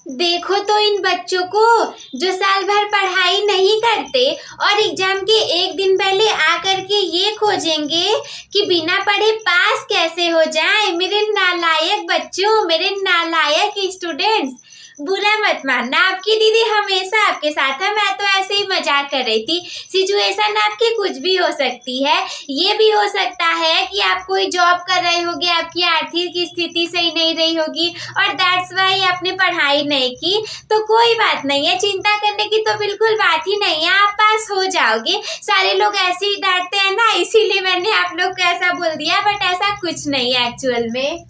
देखो तो इन बच्चों को जो साल भर पढ़ाई नहीं करते और एग्जाम के एक दिन पहले आकर के ये खोजेंगे कि बिना पढ़े पास कैसे हो जाए। मेरे नालायक बच्चों, मेरे नालायक स्टूडेंट्स, बुरा मत मानना, आपकी दीदी हमेशा आपके साथ है। मैं तो ऐसे ही मजाक कर रही थी। सिचुएशन आपकी कुछ भी हो सकती है। ये भी हो सकता है कि आप कोई जॉब कर रहे होगे, आपकी आर्थिक स्थिति सही नहीं रही होगी और दैट्स वाई आपने पढ़ाई नहीं की। तो कोई बात नहीं है, चिंता करने की तो बिल्कुल बात ही नहीं है, आप पास हो जाओगे। सारे लोग ऐसे ही डांटते हैं ना, इसीलिए मैंने आप लोग को ऐसा बोल दिया, बट ऐसा कुछ नहीं है एक्चुअल में।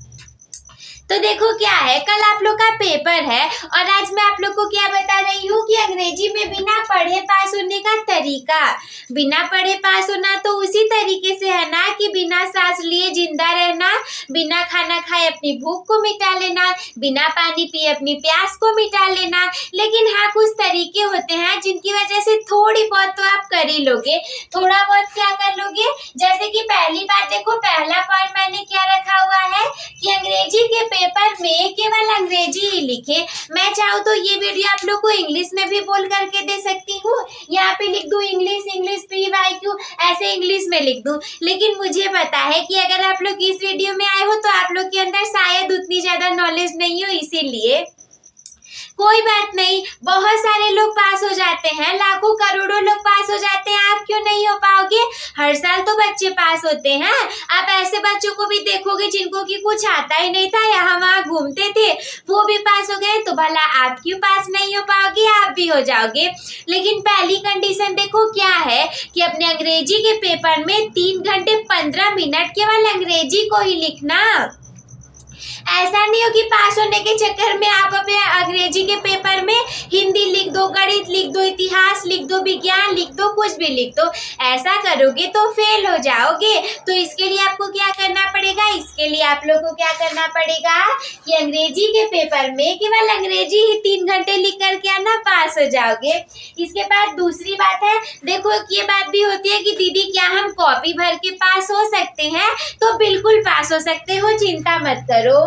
तो देखो क्या है, कल आप लोग का पेपर है और आज मैं आप लोग को क्या बता रही हूँ कि अंग्रेजी में बिना पढ़े पास होने का तरीका। बिना पढ़े पास होना तो उसी तरीके से है ना कि बिना सांस लिए जिंदा रहना, बिना खाना खाए अपनी भूख को मिटा लेना, बिना पानी पिए अपनी प्यास को मिटा लेना। लेकिन हाँ, कुछ तरीके होते हैं जिनकी वजह से थोड़ी बहुत तो आप कर ही लोगे। थोड़ा बहुत क्या कर लोगे, जैसे कि पहली बात देखो, पहला पॉइंट मैंने क्या रखा हुआ है कि अंग्रेजी के पेपर में केवल अंग्रेजी ही लिखे। मैं चाहूँ तो ये वीडियो आप लोग को इंग्लिश में भी बोल करके दे सकती हूँ, यहाँ पे लिख दूँ इंग्लिश PYQ, ऐसे इंग्लिश में लिख दूँ। लेकिन मुझे पता है कि अगर आप लोग इस वीडियो में आए हो तो आप लोग के अंदर शायद उतनी ज्यादा नॉलेज नहीं हो, इसीलिए कोई बात नहीं। बहुत सारे लोग पास हो जाते हैं, लाखों करोड़ों लोग पास हो जाते हैं, आप क्यों नहीं हो पाओगे? हर साल तो बच्चे पास होते हैं। आप ऐसे बच्चों को भी देखोगे जिनको कि कुछ आता ही नहीं था, यहाँ वहाँ घूमते थे, वो भी पास हो गए, तो भला आप क्यों पास नहीं हो पाओगे? आप भी हो जाओगे। लेकिन पहली कंडीशन देखो क्या है कि अपने अंग्रेजी के पेपर में 3 घंटे 15 मिनट केवल अंग्रेजी को ही लिखना। ऐसा नहीं हो कि पास होने के चक्कर में आप अपने अंग्रेजी के पेपर में हिंदी लिख दो, गणित लिख दो, इतिहास लिख दो, विज्ञान लिख दो, कुछ भी लिख दो। ऐसा करोगे तो फेल हो जाओगे। तो इसके लिए आपको क्या करना पड़ेगा, इसके लिए आप लोग को क्या करना पड़ेगा कि अंग्रेजी के पेपर में केवल अंग्रेजी ही 3 घंटे लिख करके आना, पास हो जाओगे। इसके बाद दूसरी बात है, देखो ये बात भी होती है कि दीदी क्या हम कॉपी भर के पास हो सकते हैं? तो बिल्कुल पास हो सकते हो, चिंता मत करो।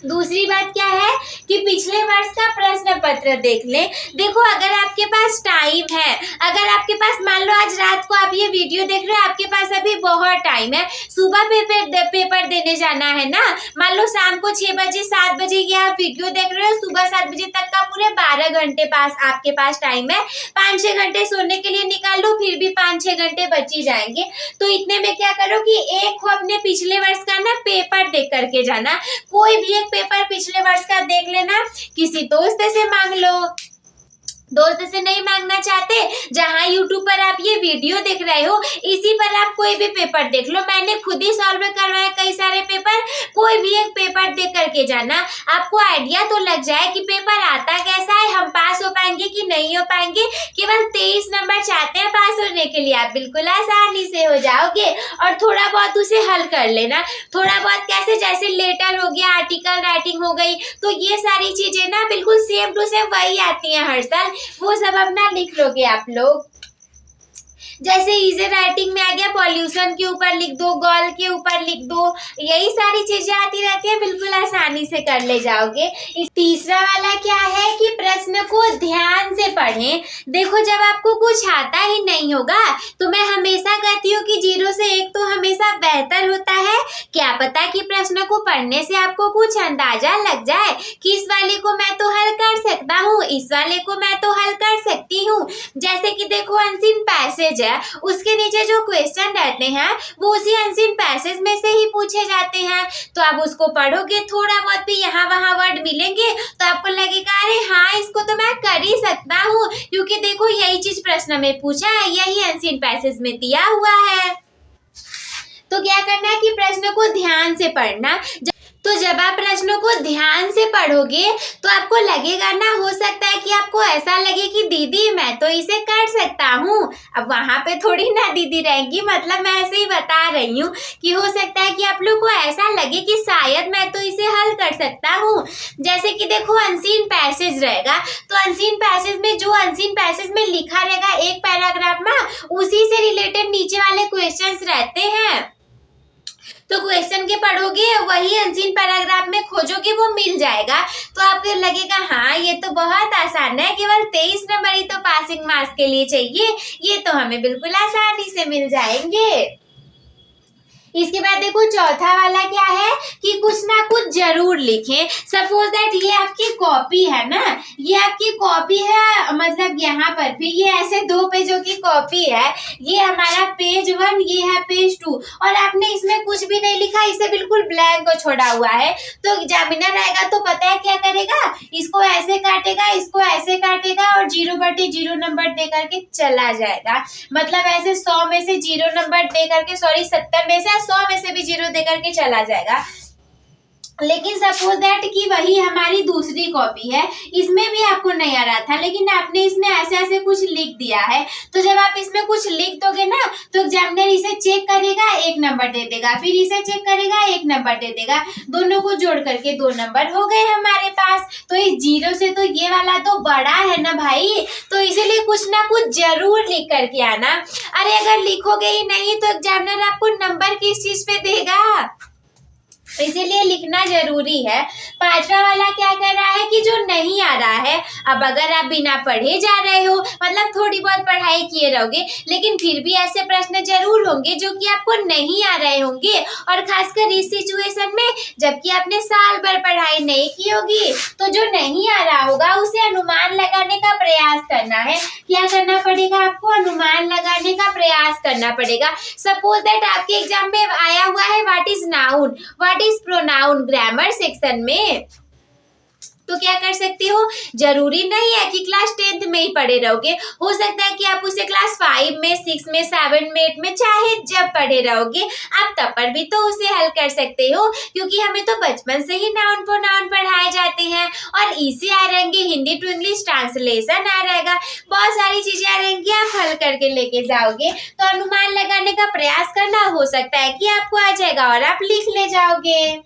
दूसरी बात क्या है कि पिछले वर्ष का प्रश्न पत्र देख लें। देखो अगर आपके पास टाइम है, अगर आपके पास मान लो आज रात को आप ये वीडियो देख रहे हो, आपके पास अभी बहुत टाइम है, सुबह पेपर देने जाना है ना, मान लो शाम को 6 बजे 7 बजे ये आप वीडियो देख रहे हो, सुबह 7 बजे तक का पूरे 12 घंटे पास आपके पास टाइम है। 5-6 घंटे सोने के लिए निकाल लो, फिर भी 5-6 घंटे बच ही जाएंगे। तो इतने में क्या करो कि एक को अपने पिछले वर्ष का ना पेपर देख करके जाना। कोई भी एक पेपर पिछले वर्ष का देख लेना, किसी दोस्त से मांग लो, दोस्त से नहीं मांगना चाहते, जहाँ यूट्यूब पर आप ये वीडियो देख रहे हो इसी पर आप कोई भी पेपर देख लो। मैंने खुद ही सॉल्व करवाया कई सारे पेपर, कोई भी एक पेपर देख करके जाना, आपको आइडिया तो लग जाए कि पेपर आता कैसा है, हम पास हो पाएंगे कि नहीं हो पाएंगे। केवल 23 नंबर चाहते हैं पास होने के लिए, आप बिल्कुल आसानी से हो जाओगे। और थोड़ा बहुत उसे हल कर लेना, थोड़ा बहुत कैसे, जैसे लेटर हो गया, आर्टिकल राइटिंग हो गई, तो ये सारी चीजें ना बिल्कुल सेम टू सेम वही आती हैं हर साल, वो सब अपना लिख लोगे आप लोग। जैसे इजी राइटिंग में आ गया, पॉल्यूशन के ऊपर लिख दो, गॉल के ऊपर लिख दो, यही सारी चीजें आती रहती है, बिल्कुल आसानी से कर ले जाओगे। तीसरा वाला क्या है कि प्रश्न को ध्यान से पढ़ें। देखो जब आपको कुछ आता ही नहीं होगा तो मैं हमेशा कहती हूँ कि 0 से 1 तो हमेशा बेहतर होता है। क्या पता कि प्रश्न को पढ़ने से आपको कुछ अंदाजा लग जाए कि इस वाले को मैं तो हल कर सकता हूँ, इस वाले को मैं तो हल कर सकती हूँ। जैसे कि देखो अनसीन पैसेज है, उसके नीचे जो क्वेश्चन रहते हैं वो उसी अनसीन पैसेज में से ही पूछे जाते हैं। तो आप उसको पढ़ोगे, थोड़ा बहुत भी यहाँ वहाँ वर्ड मिलेंगे तो आपको लगेगा अरे हाँ इसको तो मैं कर ही सकता हूँ, क्योंकि देखो यही चीज प्रश्न में पूछा है, यही अनसीन पैसेज में दिया हुआ है। तो क्या करना है कि प्रश्न को ध्यान से पढ़ना। तो जब आप प्रश्नों को ध्यान से पढ़ोगे तो आपको लगेगा ना, हो सकता है कि आपको ऐसा लगे कि दीदी मैं तो इसे कर सकता हूँ। अब वहां पे थोड़ी ना दीदी रहेंगी, मतलब मैं ऐसे ही बता रही हूँ कि हो सकता है कि आप लोग को ऐसा लगे कि शायद मैं तो इसे हल कर सकता हूँ। जैसे कि देखो अनसीन पैसेज रहेगा, तो अनसीन पैसेज में जो अनसीन पैसेज में लिखा रहेगा एक पैराग्राफ में, उसी से रिलेटेड नीचे वाले क्वेश्चंस रहते हैं। तो क्वेश्चन के पढ़ोगे वही अनसीन पैराग्राफ में खोजोगे वो मिल जाएगा। तो आपको लगेगा हाँ ये तो बहुत आसान है, केवल 23 नंबर ही तो पासिंग मार्क्स के लिए चाहिए, ये तो हमें बिल्कुल आसानी से मिल जाएंगे। इसके बाद देखो चौथा वाला क्या है कि कुछ ना कुछ जरूर लिखें। सपोज दैट ये आपकी कॉपी है ना, ये आपकी कॉपी है, मतलब यहाँ पर भी ये ऐसे 2 पेजों की कॉपी है, ये हमारा पेज 1, ये है पेज 2, और आपने इसमें कुछ भी नहीं लिखा, इसे बिल्कुल ब्लैंक को छोड़ा हुआ है। तो एग्जामिनर आएगा तो पता है क्या करेगा, इसको ऐसे काटेगा, इसको ऐसे काटेगा और 0/0 नंबर दे करके चला जाएगा। मतलब ऐसे 100 में से 0 नंबर दे करके, सॉरी 70 में से 100 में से भी 0 दे करके चला जाएगा। लेकिन सपोज दैट कि वही हमारी दूसरी कॉपी है, इसमें भी आपको नहीं आ रहा था, लेकिन आपने इसमें ऐसे ऐसे कुछ लिख दिया है। तो जब आप इसमें कुछ लिख दोगे ना तो एग्जामिनर इसे चेक करेगा, 1 नंबर दे देगा, फिर इसे चेक करेगा, 1 नंबर दे देगा, दोनों को जोड़ करके 2 नंबर हो गए हमारे पास। तो इस 0 से तो ये वाला तो बड़ा है ना भाई, तो इसीलिए कुछ ना कुछ जरूर लिख करके आना। अरे अगर लिखोगे ही नहीं तो एग्जामिनर आपको नंबर किस चीज पे देगा, इसीलिए लिखना जरूरी है। 5वां वाला क्या कह रहा है कि जो नहीं आ रहा है, अब अगर आप बिना पढ़े जा रहे हो, मतलब थोड़ी बहुत पढ़ाई किए रहोगे, लेकिन फिर भी ऐसे प्रश्न जरूर होंगे जो कि आपको नहीं आ रहे होंगे, और खासकर इस सिचुएशन में जबकि आपने साल भर पढ़ाई नहीं की होगी, तो जो नहीं आ रहा होगा उसे अनुमान लगाने का प्रयास करना है। क्या करना पड़ेगा आपको, अनुमान लगाने का प्रयास करना पड़ेगा। सपोज दैट आपके एग्जाम में आया हुआ है what is noun, what is pronoun grammar section में, तो क्या कर सकते हो, जरूरी नहीं है कि क्लास 10th में ही पढ़े रहोगे, हो सकता है कि आप उसे क्लास 5 में, 6 में, 7 में, 8 में, चाहे जब पढ़े रहोगे आप तब पर भी तो उसे हल कर सकते हो, क्योंकि हमें तो बचपन से ही नाउन प्रोनाउन पढ़ाए जाते हैं, और इसे आ रहेंगे, हिंदी टू इंग्लिश ट्रांसलेशन आ रहेगा, बहुत सारी चीजें आ रहेंगी, आप हल करके लेके जाओगे। तो अनुमान लगाने का प्रयास करना, हो सकता है कि आपको आ जाएगा और आप लिख ले जाओगे।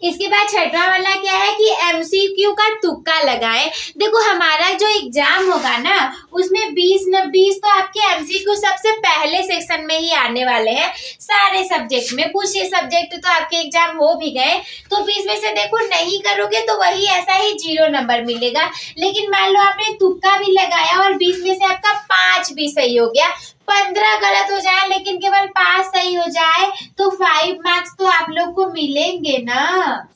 इसके बाद 6वां वाला क्या है कि MCQ का तुक्का लगाएं। देखो हमारा जो एग्जाम होगा ना उसमें 20 तो आपके MCQ सबसे पहले सेक्शन में ही आने वाले हैं, सारे सब्जेक्ट में, कुछ ये सब्जेक्ट तो आपके एग्जाम हो भी गए, तो 20 में से देखो नहीं करोगे तो वही ऐसा ही 0 नंबर मिलेगा। लेकिन मान लो आपने तुक्का भी लगाया और 20 में से आपका 5 भी सही हो गया, 15 गलत हो जाए लेकिन केवल 5 सही हो जाए, तो 5 मार्क्स तो आप लोग को मिलेंगे ना।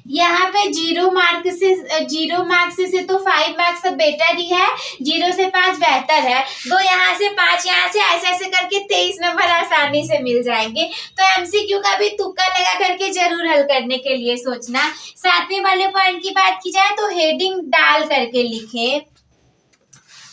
यहाँ पे 0 मार्क्स से तो 5 मार्क्स सब बेटर ही है, 0 से 5 बेहतर है, 2 यहाँ से 5 यहाँ से, ऐसे ऐसे करके 23 नंबर आसानी से मिल जाएंगे। तो MCQ का भी तुक्का लगा करके जरूर हल करने के लिए सोचना। 7वें वाले पॉइंट की बात की जाए तो हेडिंग डाल करके लिखें।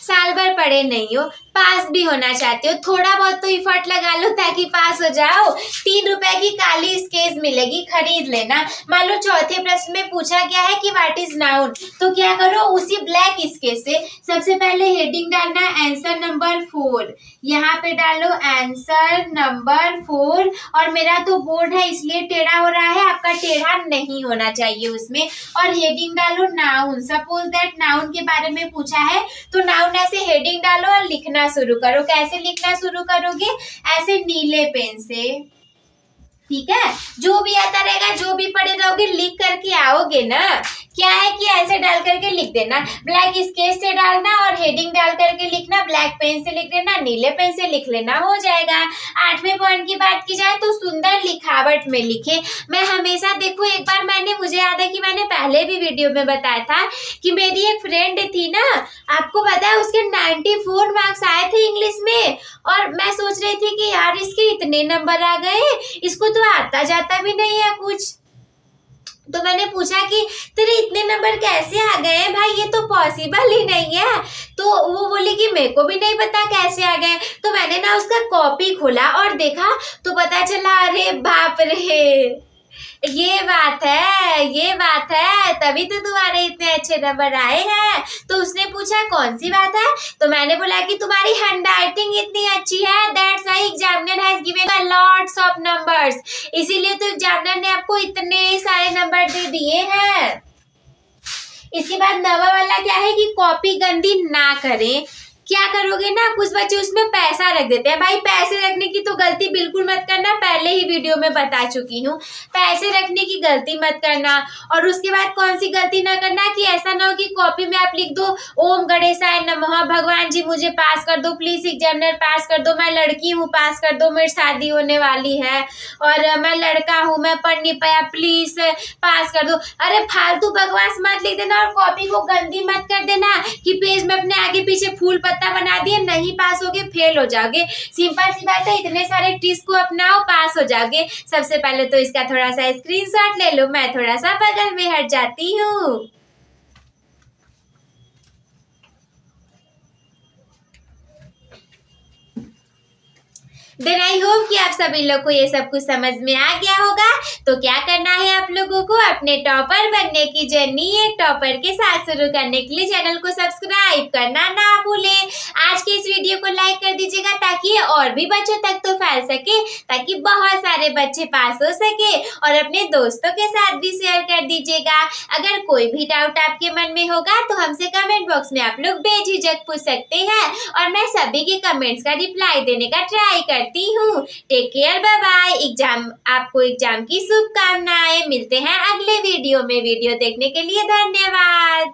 साल भर पढ़े नहीं हो, पास भी होना चाहते हो, थोड़ा बहुत तो इफर्ट लगा लो ताकि पास हो जाओ। 3 रुपए की काली स्केच मिलेगी, खरीद लेना। मान लो चौथे प्रश्न में पूछा गया है कि व्हाट इज नाउन, तो क्या करो, उसी ब्लैक स्केच से सबसे पहले हेडिंग डालना आंसर नंबर 4, यहाँ पे डालो आंसर नंबर 4, और मेरा तो बोर्ड है इसलिए टेढ़ा हो रहा है, आपका टेढ़ा नहीं होना चाहिए उसमें, और हेडिंग डालो नाउन। सपोज दैट नाउन के बारे में पूछा है तो नाउन ऐसे हेडिंग डालो और लिखना शुरू करो। कैसे लिखना शुरू करोगे, ऐसे नीले पेन से, ठीक है, जो भी आता रहेगा, जो भी पढ़े रहोगे लिख करके आओगे ना। क्या है कि ऐसे डाल करके लिख देना, ब्लैक स्केच से डालना और हेडिंग डाल करके लिखना, ब्लैक पेन से लिख लेना, नीले पेन से लिख लेना, हो जाएगा। 8वें पॉइंट की बात की जाए तो सुंदर लिखावट में लिखे। मैं हमेशा देखो, एक बार मुझे याद है कि मैंने पहले भी वीडियो में बताया था कि मेरी एक फ्रेंड थी ना, आपको पता है उसके 94 मार्क्स आए थे इंग्लिश में, और मैं सोच रही थी कि यार इसके इतने नंबर आ गए, इसको तो आता जाता भी नहीं है कुछ। तो मैंने पूछा कि तेरे इतने नंबर कैसे आ गए हैं भाई, ये तो पॉसिबल ही नहीं है। तो वो बोली कि मेरे को भी नहीं पता कैसे आ गए। तो मैंने ना उसका कॉपी खोला और देखा तो पता चला, अरे बाप रे, ये बात है, तभी तो तुम्हारे इतने अच्छे नंबर आए हैं। तो उसने पूछा कौन सी बात है, तो मैंने बोला कि तुम्हारी हैंडराइटिंग इतनी अच्छी है, that's why examiner has given a lots of numbers, इसीलिए तो एग्जामिनर ने आपको इतने सारे नंबर दे दिए हैं। इसके बाद 9वां वाला क्या है कि कॉपी गंदी ना करें। क्या करोगे ना, कुछ बच्चे उसमें पैसा रख देते हैं। भाई पैसे रखने की तो गलती बिल्कुल मत करना, पहले ही वीडियो में बता चुकी हूँ। पैसे रखने की गलती मत करना। और उसके बाद कौन सी गलती ना करना कि ऐसा ना हो कि कॉपी में आप लिख दो ओम गणेशाय नमः, भगवान जी मुझे पास कर दो प्लीज, एग्जामिनर पास कर दो, मैं लड़की हूँ पास कर दो, मेरी शादी होने वाली है, और मैं लड़का हूँ मैं पढ़ नहीं पाया प्लीज पास कर दो। अरे फालतू बकवास मत लिख देना और कॉपी को गंदी मत कर देना कि पेज में अपने आगे पीछे फूल पत्ता बना दिए, नहीं पास होगे फेल हो जाओगे। सिंपल सी बात है, इतने सारे ट्रिक्स को अपनाओ पास हो जाओगे। सबसे पहले तो इसका थोड़ा सा स्क्रीनशॉट ले लो, मैं थोड़ा सा बगल में हट जाती हूँ। देन आई होप कि आप सभी लोग को ये सब कुछ समझ में आ गया होगा। तो क्या करना है आप लोगों को, अपने टॉपर बनने की जर्नी एक टॉपर के साथ शुरू करने के लिए चैनल को सब्सक्राइब करना ना भूलें। आज के इस वीडियो को लाइक कर दीजिएगा ताकि ये और भी बच्चों तक तो फैल सके, ताकि बहुत सारे बच्चे पास हो सके, और अपने दोस्तों के साथ भी शेयर कर दीजिएगा। अगर कोई भी डाउट आपके मन में होगा तो हमसे कमेंट बॉक्स में आप लोग बेझिझक पूछ सकते हैं, और मैं सभी के कमेंट्स का रिप्लाई देने का ट्राई करती हूँ। Take care, bye bye. आपको एग्जाम की शुभकामनाएं। मिलते हैं अगले वीडियो में। वीडियो देखने के लिए धन्यवाद।